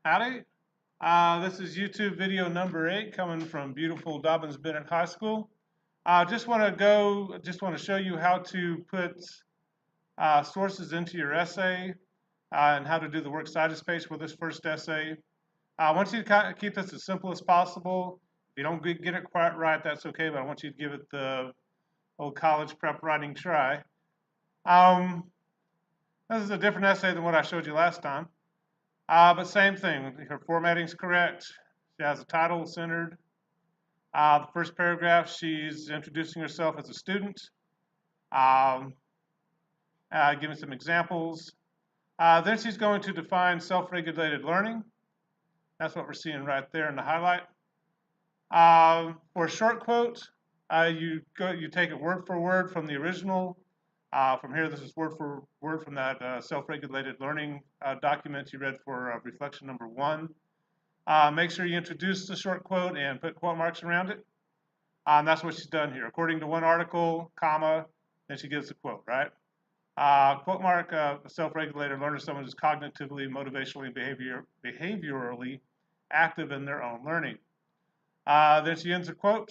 Howdy. This is YouTube video number 8 coming from beautiful Dobbins Bennett High School. Just want to show you how to put sources into your essay and how to do the works cited page for this first essay. I want you to keep this as simple as possible. If you don't get it quite right, that's okay, but I want you to give it the old college prep writing try. This is a different essay than what I showed you last time. But same thing, her formatting's correct. She has a title centered. The first paragraph, she's introducing herself as a student, giving some examples. Then she's going to define self-regulated learning. That's what we're seeing right there in the highlight. For a short quote, you take it word for word from the original. From here, this is word for word from that self-regulated learning document you read for reflection number 1. Make sure you introduce the short quote and put quote marks around it. And that's what she's done here. According to one article, comma, then she gives the quote, right? Quote mark, self-regulated learner, someone who's cognitively, motivationally, behaviorally active in their own learning. Then she ends the quote,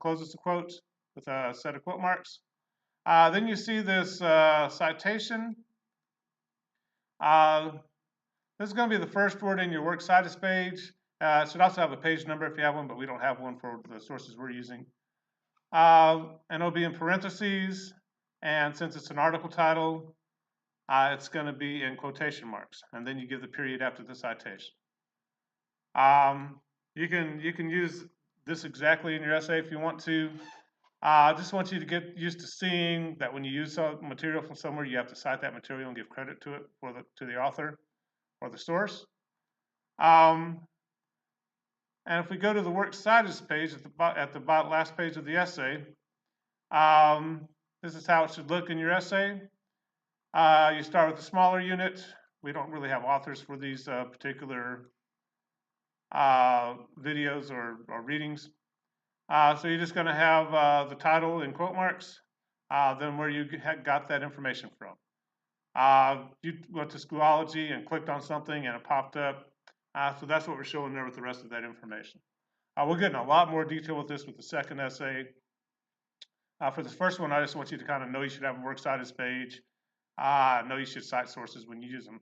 closes the quote with a set of quote marks. Then you see this citation. This is going to be the first word in your works cited page. It should also have a page number if you have one, but we don't have one for the sources we're using. And it'll be in parentheses, and since it's an article title, it's going to be in quotation marks, and then you give the period after the citation. You can use this exactly in your essay if you want to. I just want you to get used to seeing that when you use some material from somewhere, you have to cite that material and give credit to it to the author or the source. And if we go to the works cited page at the last page of the essay, this is how it should look in your essay. You start with a smaller unit. We don't really have authors for these particular videos or readings. So you're just going to have the title in quote marks, then where you got that information from. You went to Schoology and clicked on something and it popped up. So that's what we're showing there with the rest of that information. We'll get in a lot more detail with this with the second essay. For this first one, I just want you to kind of know you should have a works cited page. Know you should cite sources when you use them.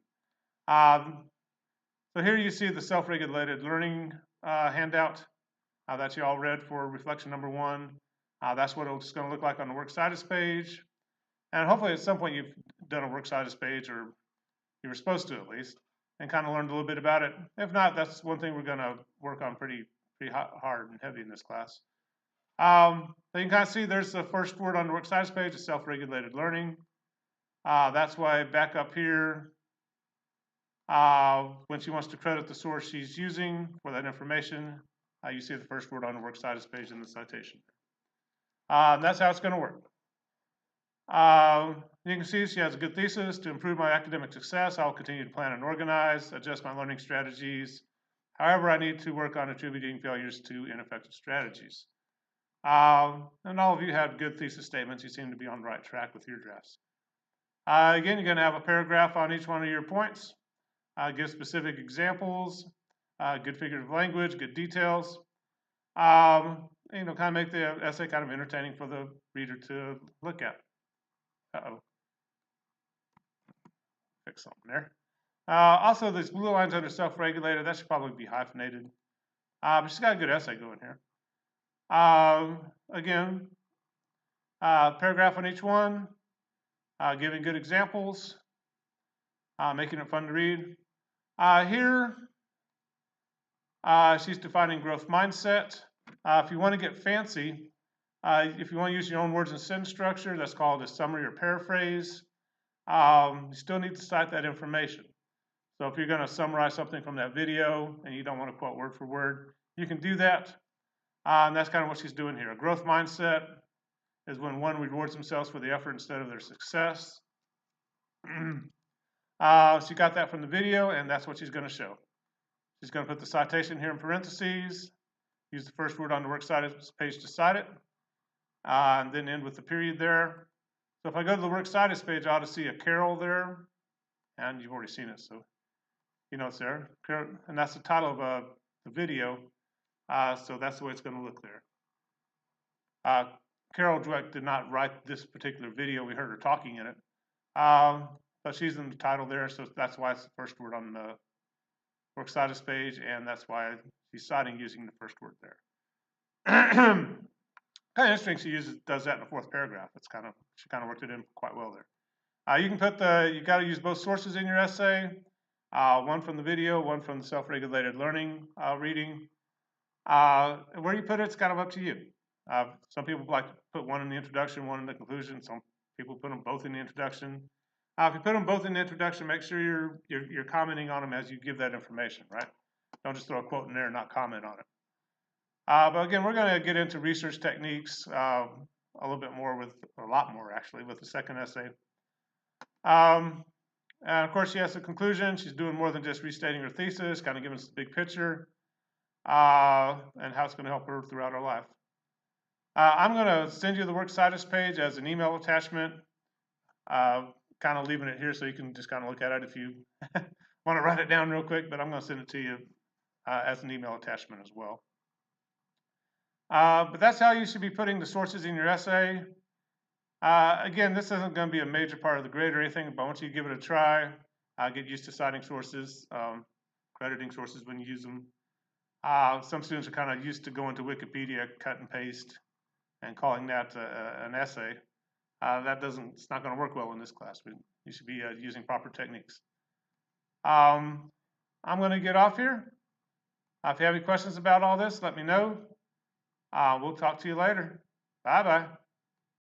So here you see the self-regulated learning handout that you all read for reflection number 1. That's what it's going to look like on the works cited page. And hopefully at some point you've done a works cited page, or you were supposed to at least, and kind of learned a little bit about it. If not, that's one thing we're going to work on pretty hard and heavy in this class. So you can kind of see there's the first word on the works cited page, is self-regulated learning. That's why back up here, when she wants to credit the source she's using for that information, you see the first word on the works cited page in the citation. And that's how it's going to work. You can see she has a good thesis. To improve my academic success, I'll continue to plan and organize, adjust my learning strategies. However, I need to work on attributing failures to ineffective strategies. And all of you had good thesis statements. You seem to be on the right track with your drafts. Again, you're going to have a paragraph on each one of your points. Give specific examples, good figurative language, good details. Kind of make the essay kind of entertaining for the reader to look at. Fix something there. Also, these blue lines under self-regulated, that should probably be hyphenated. But she's got a good essay going here. Again, paragraph on each one, giving good examples, making it fun to read. Here, she's defining growth mindset. If you want to get fancy, if you want to use your own words and sentence structure, that's called a summary or paraphrase. You still need to cite that information. So if you're going to summarize something from that video and you don't want to quote word for word, you can do that. And that's kind of what she's doing here. A growth mindset is when one rewards themselves for the effort instead of their success. She got that from the video, and that's what she's going to show. She's going to put the citation here in parentheses, use the first word on the works cited page to cite it, and then end with the period there. So if I go to the works cited page, I ought to see a Carol there, and you've already seen it. So you know, it's there, and that's the title of the video. So that's the way it's going to look there. Carol Dweck did not write this particular video. We heard her talking in it. But she's in the title there, so that's why it's the first word on the works citus page, and that's why she's citing using the first word there. Kind of interesting she does that in the fourth paragraph. She kind of worked it in quite well there. You got to use both sources in your essay, one from the video, one from the self-regulated learning reading. Where you put it's kind of up to you. Some people like to put one in the introduction, one in the conclusion. Some people put them both in the introduction. If you put them both in the introduction, make sure you're commenting on them as you give that information, right? Don't just throw a quote in there and not comment on it. But again, we're going to get into research techniques a lot more actually, with the second essay. And of course, she has a conclusion. She's doing more than just restating her thesis, kind of giving us the big picture and how it's going to help her throughout her life. I'm going to send you the works citus page as an email attachment, kind of leaving it here so you can just kind of look at it if you want to write it down real quick, but I'm going to send it to you as an email attachment as well. But that's how you should be putting the sources in your essay. Again, this isn't going to be a major part of the grade or anything, but once you give it a try, get used to citing sources, crediting sources when you use them. Some students are kind of used to going to Wikipedia, cut and paste, and calling that an essay. It's not going to work well in this class. You should be using proper techniques. I'm going to get off here. If you have any questions about all this, let me know. We'll talk to you later. Bye-bye.